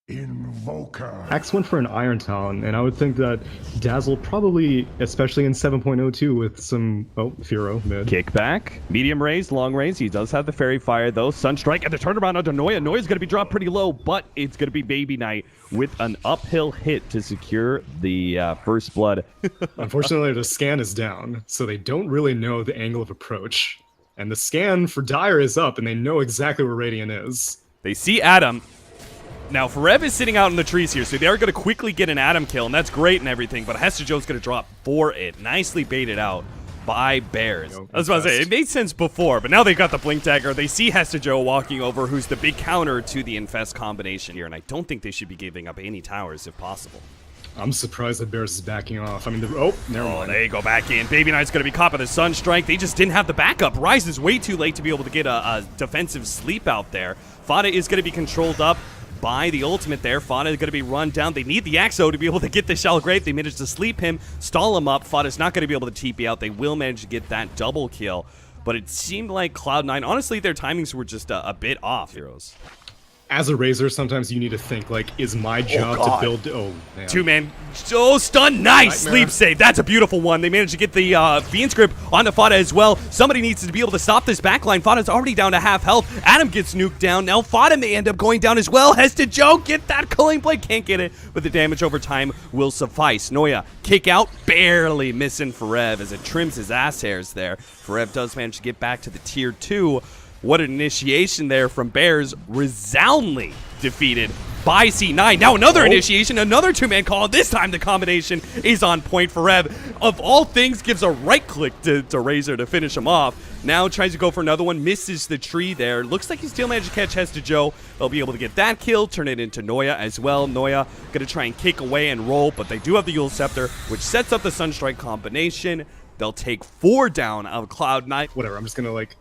Invoker. Axe went for an Iron Talon, and I would think that Dazzle probably, especially in 7.02 with some, Firo mid. Kickback, medium raise, long raise. He does have the Fairy Fire though. Sunstrike and the turnaround onto Noya. Noya's going to be dropped pretty low, but it's going to be Baby Knight with an uphill hit to secure the first blood. Unfortunately, the scan is down, so they don't really know the angle of approach. And the scan for Dire is up, and they know exactly where Radiant is. They see Adam. Now, Forev is sitting out in the trees here, so they are going to quickly get an Adam kill, and that's great and everything, but Hester Joe's going to drop for it. Nicely baited out by Bears. I was about to say, it made sense before, but now they've got the Blink Dagger. They see Hester Joe walking over, who's the big counter to the Infest combination here, and I don't think they should be giving up any towers if possible. I'm surprised that Bears is backing off. I mean, never mind. They go back in. Baby Knight's going to be caught by the Sunstrike. They just didn't have the backup. Ryze is way too late to be able to get a defensive sleep out there. Fada is going to be controlled up by the ultimate there. Fada is going to be run down. They need the Axo to be able to get the Shallow Grave. They managed to sleep him, stall him up. Fada's not going to be able to TP out. They will manage to get that double kill. But it seemed like Cloud9, honestly, their timings were just a bit off. Heroes. As a Razor, sometimes you need to think, like, is my job to build... Oh, man. Two-man. Oh, stun. Nice. Nightmare. Sleep save. That's a beautiful one. They managed to get the Fiend's Grip onto Fada as well. Somebody needs to be able to stop this backline. Fada's already down to half health. Adam gets nuked down. Now Fada may end up going down as well. Hester Joe, get that Culling Blade. Can't get it, but the damage over time will suffice. Noya, kick out. Barely missing Forev as it trims his ass hairs there. Forev does manage to get back to the tier 2. What an initiation there from Bears, resoundingly defeated by C9. Now another initiation, another two-man call. This time the combination is on point for Rev. Of all things, gives a right click to Razor to finish him off. Now tries to go for another one, misses the tree there. Looks like he still managed to catch Hester Joe. They'll be able to get that kill, turn it into Noya as well. Noya going to try and kick away and roll, but they do have the Yule Scepter, which sets up the Sunstrike combination. They'll take 4 down out of Cloud9. Whatever, I'm just gonna like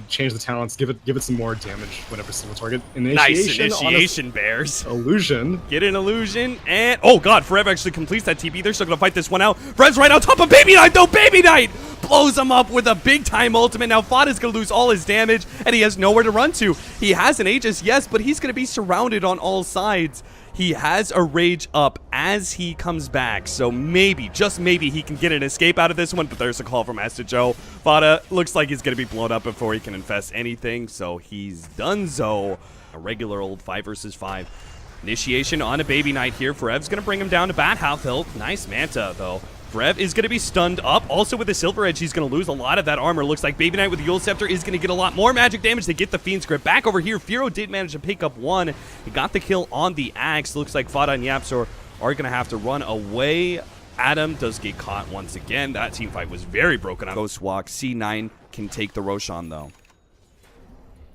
change the talents, give it some more damage whenever single target. Nice initiation, Bears. Illusion. Get an illusion, and oh god, Forev actually completes that TP. They're still gonna fight this one out. Forev's right on top of Baby Knight, though. Baby Knight blows him up with a big time ultimate. Now Fada's gonna lose all his damage, and he has nowhere to run to. He has an Aegis, yes, but he's gonna be surrounded on all sides. He has a rage up as he comes back, so maybe, just maybe, he can get an escape out of this one, but there's a call from Hester Joe. Fada looks like he's going to be blown up before he can infest anything, so he's donezo. A regular old 5 versus 5. Initiation on a Baby Knight here. Forev's going to bring him down to bat half health. Nice Manta, though. Forev is going to be stunned up. Also with the Silver Edge, he's going to lose a lot of that armor. Looks like Baby Knight with the Yule Scepter is going to get a lot more magic damage. They get the Fiend's Grip back over here. Firo did manage to pick up 1. He got the kill on the Axe. Looks like Fada and Yapsor are going to have to run away. Adam does get caught once again. That team fight was very broken up. Ghost Walk. C9 can take the Roshan, though.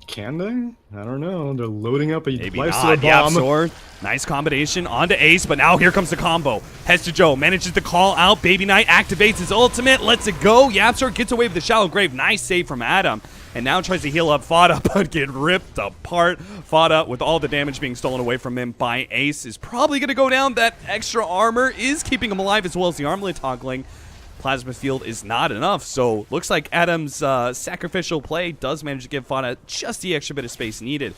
Can they? I don't know. They're loading up a Maybe Lifesteal not. bomb. Yapsor. Nice combination onto Ace, but now here comes the combo. Hester Joe manages to call out. Baby Knight activates his ultimate, lets it go. Yapsor gets away with the Shallow Grave. Nice save from Adam. And now tries to heal up Fada, but get ripped apart. Fada, with all the damage being stolen away from him by Ace, is probably going to go down. That extra armor is keeping him alive, as well as the armlet toggling. Plasma Field is not enough, so looks like Adam's sacrificial play does manage to give Fada just the extra bit of space needed.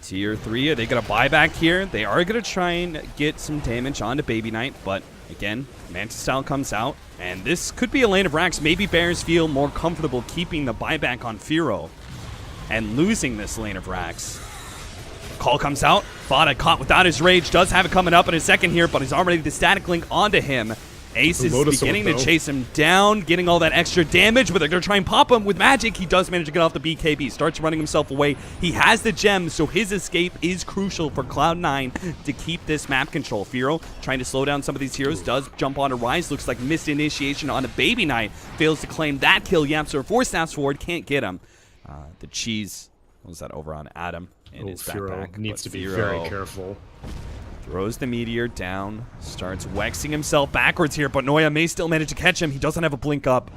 Tier 3, are they going to buy back here? They are going to try and get some damage onto Baby Knight, but again, Mantis Style comes out, and this could be a lane of racks. Maybe Bears feel more comfortable keeping the buyback on Firo and losing this lane of racks. Call comes out. Fada caught without his rage. Does have it coming up in a second here, but he's already the static link onto him. Ace is beginning to chase him down, getting all that extra damage, but they're going to try and pop him with magic. He does manage to get off the BKB, starts running himself away. He has the gem, so his escape is crucial for Cloud9 to keep this map control. Firo trying to slow down some of these heroes, does jump onto Ryze, looks like missed initiation on a Baby Knight, fails to claim that kill. Yapsor 4 snaps forward, can't get him. The cheese, what was that, over on Adam in his backpack. Needs to be very careful. Throws the meteor down, starts wexing himself backwards here, but Noya may still manage to catch him. He doesn't have a blink up.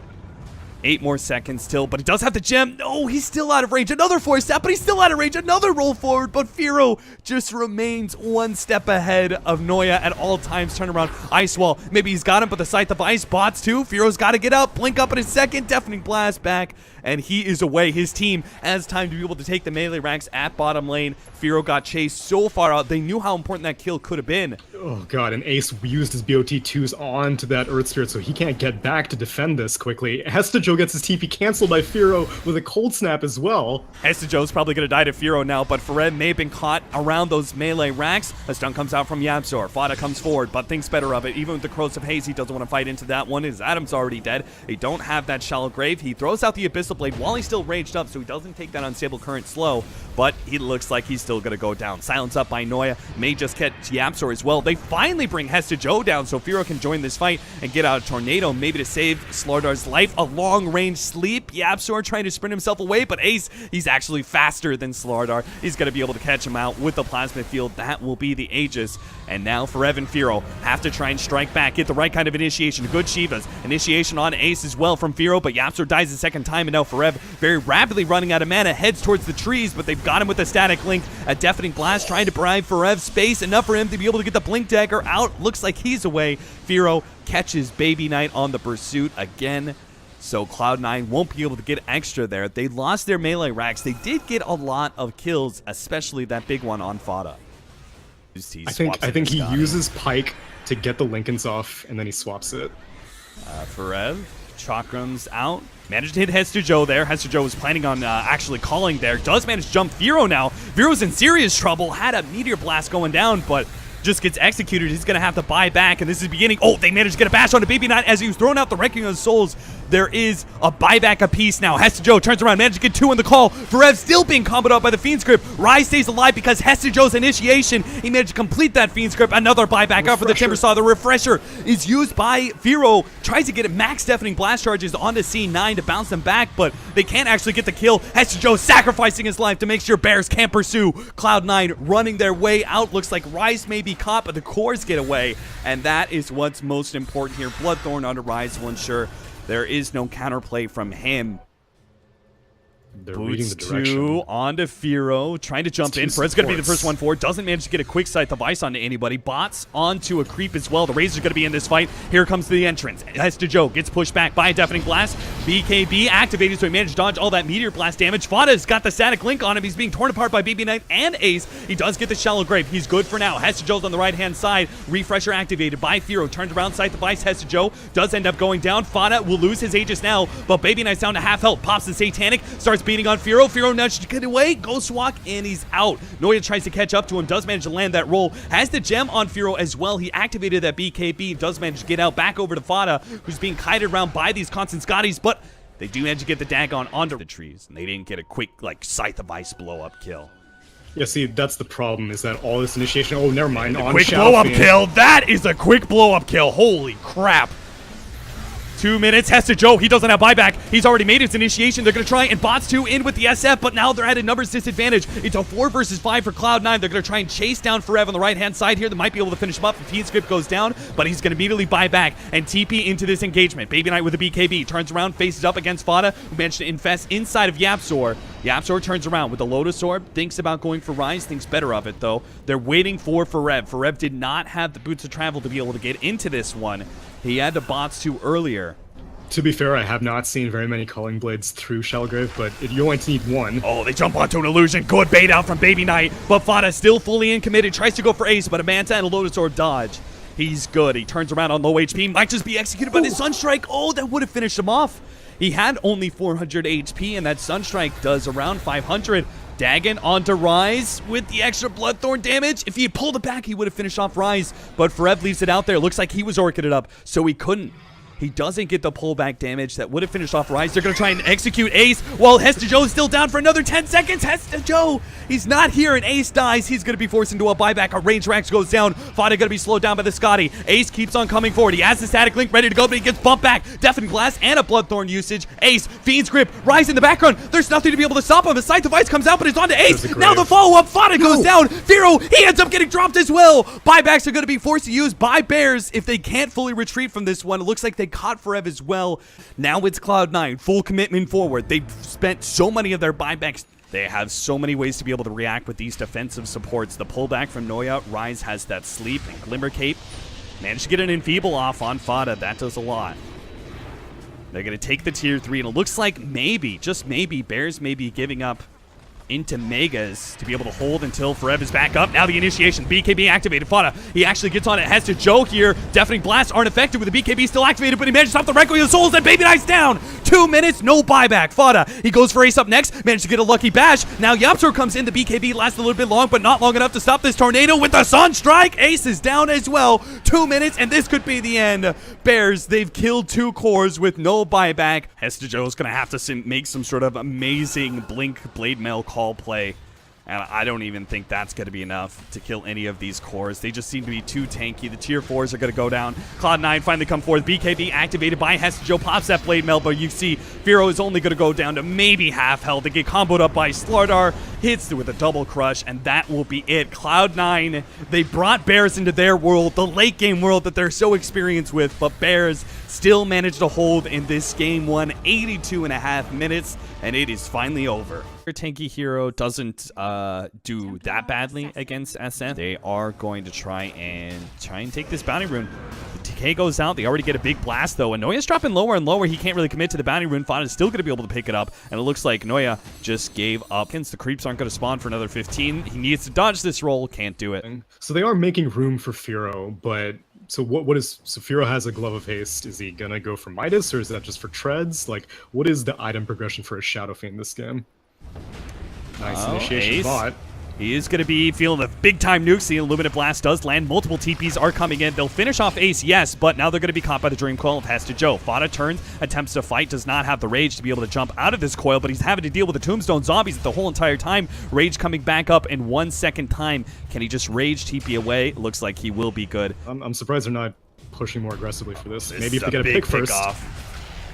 8 more seconds still, but he does have the gem. No, he's still out of range. Another 4 step, but he's still out of range. Another roll forward, but Firo just remains 1 step ahead of Noya at all times. Turn around, Ice Wall. Maybe he's got him, but the Scythe of Ice bots too. Firo's got to get up, blink up in a second. Deafening Blast back, and he is away. His team has time to be able to take the melee ranks at bottom lane. Firo got chased so far out. They knew how important that kill could have been. Oh god, and Ace used his BOT2s onto that Earth Spirit, so he can't get back to defend this quickly. Hestejo gets his TP canceled by Firo with a cold snap as well. Hestejo's probably going to die to Firo now, but Fared may have been caught around those melee racks. A stun comes out from Yabzor. Fada comes forward, but thinks better of it. Even with the Crows of Haze, he doesn't want to fight into that one. His Adam's already dead. They don't have that Shallow Grave. He throws out the Abyssal Blade while he's still raged up, so he doesn't take that Unstable Current slow, but he looks like he's still going to go down. Silence up by Noya. May just catch Yabzor as well. They finally bring Hestejo down, so Firo can join this fight and get out a Tornado, maybe to save Slardar's life. A long-range sleep. Yabzor trying to sprint himself away, but Ace, he's actually faster than Slardar. He's going to be able to catch him out with the Plasma Field. That will be the Aegis. And now Forev and Firo have to try and strike back, get the right kind of initiation. Good Shivas. Initiation on Ace as well from Firo, but Yabzor dies the second time, and now Forev very rapidly running out of mana, heads towards the trees, but they've got him with a Static Link. A Deafening Blast trying to bribe Forev's space, enough for him to be able to get the Blink Dagger out. Looks like he's away. Firo catches Baby Knight on the pursuit again. So Cloud9 won't be able to get extra there. They lost their melee racks. They did get a lot of kills, especially that big one on Fada. I think he uses Pike to get the Lincolns off, and then he swaps it. Forev, Chakrams out. Managed to hit Hestejo there. Hestejo was planning on actually calling there. Does manage to jump Firo now. Firo's in serious trouble. Had a Meteor Blast going down, but just gets executed. He's going to have to buy back, and this is beginning. Oh, they managed to get a bash onto Baby Knight as he was throwing out the Wrecking of Souls. There is a buyback apiece now. Hestejo turns around, manages to get 2 in the call. Forev still being comboed up by the Fiend's Grip. Rise stays alive because Hestejo's initiation. He managed to complete that Fiend's Grip. Another buyback out for the Timbersaw. The Refresher is used by Firo. Tries to get max Deafening Blast charges onto C9 to bounce them back, but they can't actually get the kill. Hestejo sacrificing his life to make sure Bears can't pursue. Cloud9 running their way out. Looks like Rise may be caught, but the cores get away, and that is what's most important here. Bloodthorn onto Rise will ensure there is no counterplay from him. They're Boots reading the direction. 2 onto Firo, trying to jump in. Fred's going to be the first one forward. Doesn't manage to get a quick sight device onto anybody. Bots onto a creep as well. The Razor's going to be in this fight. Here comes the entrance. Hestejo gets pushed back by a Deafening Blast. BKB activated, so he managed to dodge all that Meteor Blast damage. Fada's got the Static Link on him. He's being torn apart by Baby Knight and Ace. He does get the Shallow Grave. He's good for now. Hestejo's on the right-hand side. Refresher activated by Firo. Turns around sight device. Hestejo does end up going down. Fada will lose his Aegis now, but Baby Knight's down to half health. Pops the Satanic. Starts beating on Firo. Firo nudged to get away. Ghost Walk, and he's out. Noya tries to catch up to him. Does manage to land that roll. Has the gem on Firo as well. He activated that BKB. Does manage to get out back over to Fada, who's being kited around by these constant Scotties, but they do manage to get the Dagon onto the trees, and they didn't get a quick, like, Scythe of Ice blow-up kill. Yeah, see, that's the problem, is that all this initiation... Oh, never mind. On Quick blow-up kill. That is a quick blow-up kill. Holy crap. 2 minutes. Hestejo, he doesn't have buyback. He's already made his initiation. They're going to try and Bots 2 in with the SF, but now they're at a numbers disadvantage. It's a 4 versus 5 for Cloud9. They're going to try and chase down Forev on the right-hand side here. They might be able to finish him up if Fiend Script goes down, but he's going to immediately buy back and TP into this engagement. Baby Knight with a BKB. Turns around, faces up against Fada, who managed to infest inside of Yabzor. Yabzor turns around with the Lotus Orb, thinks about going for Rise, thinks better of it, though. They're waiting for Forev. Forev did not have the boots of travel to be able to get into this one. He had the Bots 2 earlier. To be fair, I have not seen very many Culling Blades through Shellgrave, but you only need one. Oh, they jump onto an illusion. Good bait out from Baby Knight, but Fada still fully in committed. Tries to go for Ace, but a Manta and a Lotus Orb dodge. He's good. He turns around on low HP. Might just be executed by the Sunstrike. Oh, that would have finished him off. He had only 400 HP, and that Sunstrike does around 500. Dagon onto Rise with the extra Bloodthorn damage. If he had pulled it back, he would have finished off Rise, but Forev leaves it out there. Looks like he was orchided up, so he couldn't. He doesn't get the pullback damage that would have finished off Rise. They're going to try and execute Ace while Hestejo is still down for another 10 seconds. Hestejo, he's not here, and Ace dies. He's going to be forced into a buyback. A range Rax goes down. Fada going to be slowed down by the Scotty. Ace keeps on coming forward. He has the Static Link ready to go, but he gets bumped back. Deafening Blast and a Bloodthorn usage. Ace, Fiend's Grip, Rise in the background. There's nothing to be able to stop him. His Scythe device comes out, but it's onto Ace. Now the follow-up. Fada goes down. Firo, he ends up getting dropped as well. Buybacks are going to be forced to use by Bears if they can't fully retreat from this one. It looks like they caught Forev as well. Now it's Cloud9, full commitment forward. They've spent so many of their buybacks. They have so many ways to be able to react with these defensive supports. The pullback from Noya. Rise has that sleep and Glimmer Cape. Managed to get an Enfeeble off on Fada. That does a lot. They're going to take the tier 3, and it looks like maybe, just maybe, Bears may be giving up into Megas to be able to hold until Forev is back up. Now the initiation, BKB activated. Fada, he actually gets on it, has to Joe here. Deafening blasts aren't effective with the BKB still activated, but he managed to stop the Requiem of Souls, and Baby Knight's down. 2 minutes, no buyback. Fada, he goes for Ace up next, managed to get a lucky bash. Now Yapsor comes in, the BKB lasts a little bit long, but not long enough to stop this tornado with the Sunstrike. Ace is down as well. 2 minutes, and this could be the end. Bears, they've killed 2 cores with no buyback. Hesta Joe's gonna have to make some sort of amazing Blink Blade Mail call play, and I don't even think that's going to be enough to kill any of these cores. They just seem to be too tanky. The tier 4s are going to go down. Cloud9 finally come forth. BKB activated by Hesta Joe, pops that Blade Mail, but you see Firo is only going to go down to maybe half health. They get comboed up by Slardar, hits with a double crush, and that will be it. Cloud9, they brought Bears into their world, the late game world that they're so experienced with, but Bears still managed to hold in this game 1, 82.5 minutes, and it is finally over. Your tanky hero doesn't do that badly against SF. They are going to try and take this bounty rune. The decay goes out. They already get a big blast though, and Noya's dropping lower and lower. He can't really commit to the bounty rune. Fada is still going to be able to pick it up, and it looks like Noya just gave up. The creeps aren't going to spawn for another 15. He needs to dodge this roll. Can't do it. So they are making room for Firo, but so what is, so Firo has a Glove of Haste. Is he gonna go for Midas, or is that just for treads? Like, what is the item progression for a Shadow Fiend this game? Nice initiation Ace. bot. He is going to be feeling the big-time nukes. The Illuminate Blast does land. Multiple TPs are coming in. They'll finish off Ace, yes, but now they're going to be caught by the Dream Coil of Hesta Joe. Fada turns, attempts to fight, does not have the Rage to be able to jump out of this coil, but he's having to deal with the Tombstone Zombies the whole entire time. Rage coming back up in 1 second time. Can he just Rage TP away? Looks like he will be good. I'm surprised they're not pushing more aggressively for this. This Maybe is if they get a pick first. Off.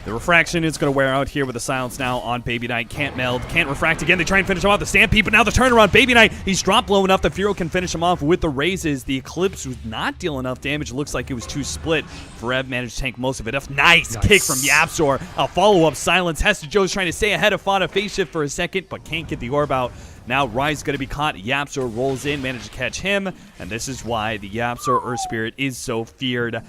The Refraction is going to wear out here with the silence now on Baby Knight. Can't meld, can't refract again. They try and finish him off the Stampede, but now the turnaround. Baby Knight, he's dropped low enough that Firo can finish him off with the raises. The Eclipse was not dealing enough damage. It looks like it was too split. Forev managed to tank most of it. Nice kick from Yapsor. A follow-up silence. Hesta Joe's trying to stay ahead of Fada. Phase shift for a second, but can't get the orb out. Now Rise going to be caught. Yapsor rolls in, managed to catch him, and this is why the Yapsor Earth Spirit is so feared.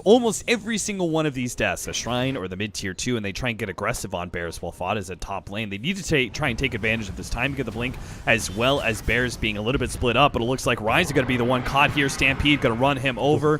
Almost every single one of these deaths, a Shrine or the mid-tier 2, and they try and get aggressive on Bears while Fada's at top lane. They need to try and take advantage of this time to get the blink, as well as Bears being a little bit split up, but it looks like Rise is going to be the one caught here. Stampede going to run him over.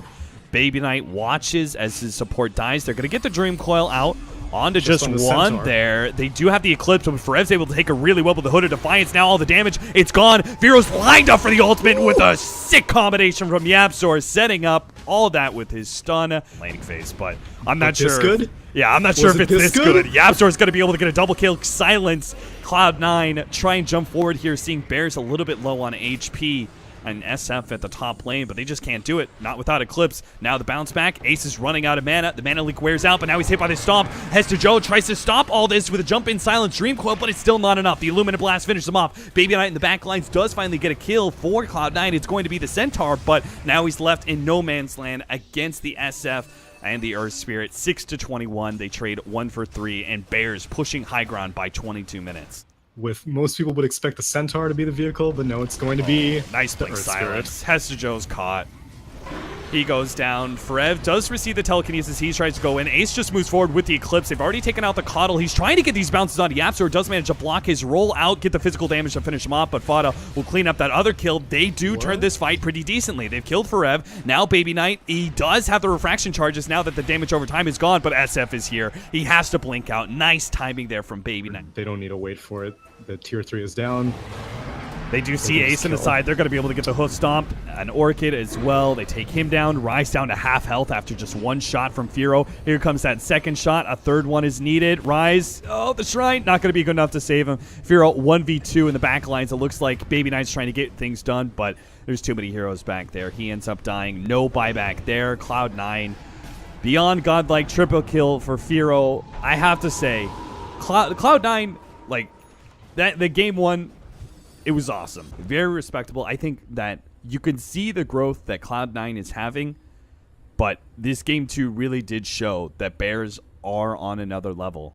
Baby Knight watches as his support dies. They're going to get the Dream Coil out. On to just on the one Centaur. there. They do have the Eclipse, but Forev's able to take it really well with the Hood of Defiance. Now all the damage, it's gone. Firo's lined up for the ultimate with a sick combination from Yapsor, setting up all that with his stun laning phase, but I'm not sure. This good? Yeah, I'm not sure if it's this good. good? Yapsor's going to be able to get a double kill. Silence Cloud9. Try and jump forward here, seeing Bears a little bit low on HP. And SF at the top lane, but they just can't do it. Not without Eclipse. Now the bounce back. Ace is running out of mana. The mana leak wears out, but now he's hit by the Stomp. Hesta Joe tries to stop all this with a jump in Silence Dream Coil, but it's still not enough. The Illuminate Blast finishes him off. Baby Knight in the back lines does finally get a kill for Cloud9. It's going to be the Centaur, but now he's left in no man's land against the SF and the Earth Spirit. 6-21. They trade 1 for 3, and Bears pushing high ground by 22 minutes. With most people would expect the Centaur to be the vehicle, but no, it's going to be nice the blink Earth silence. Hesta Joe's caught. He goes down. Forev does receive the telekinesis. He tries to go in. Ace just moves forward with the Eclipse. They've already taken out the Coddle. He's trying to get these bounces on Yapsor. Does manage to block his roll out, get the physical damage to finish him off, but Fada will clean up that other kill. They do turn this fight pretty decently. They've killed Forev. Now Baby Knight, he does have the refraction charges now that the damage over time is gone, but SF is here. He has to blink out. Nice timing there from Baby Knight. They don't need to wait for it. The tier 3 is down. They do see Ace in the side. They're going to be able to get the hoof stomp. An Orchid as well. They take him down. Rise down to half health after just one shot from Firo. Here comes that second shot. A third one is needed. Rise. Oh, the Shrine. Not going to be good enough to save him. Firo 1v2 in the back lines. It looks like Baby Knight's trying to get things done, but there's too many heroes back there. He ends up dying. No buyback there. Cloud9. Beyond godlike triple kill for Firo. I have to say, Cloud9, like, the game one, it was awesome. Very respectable. I think that you can see the growth that Cloud9 is having, but this game 2 really did show that Bears are on another level.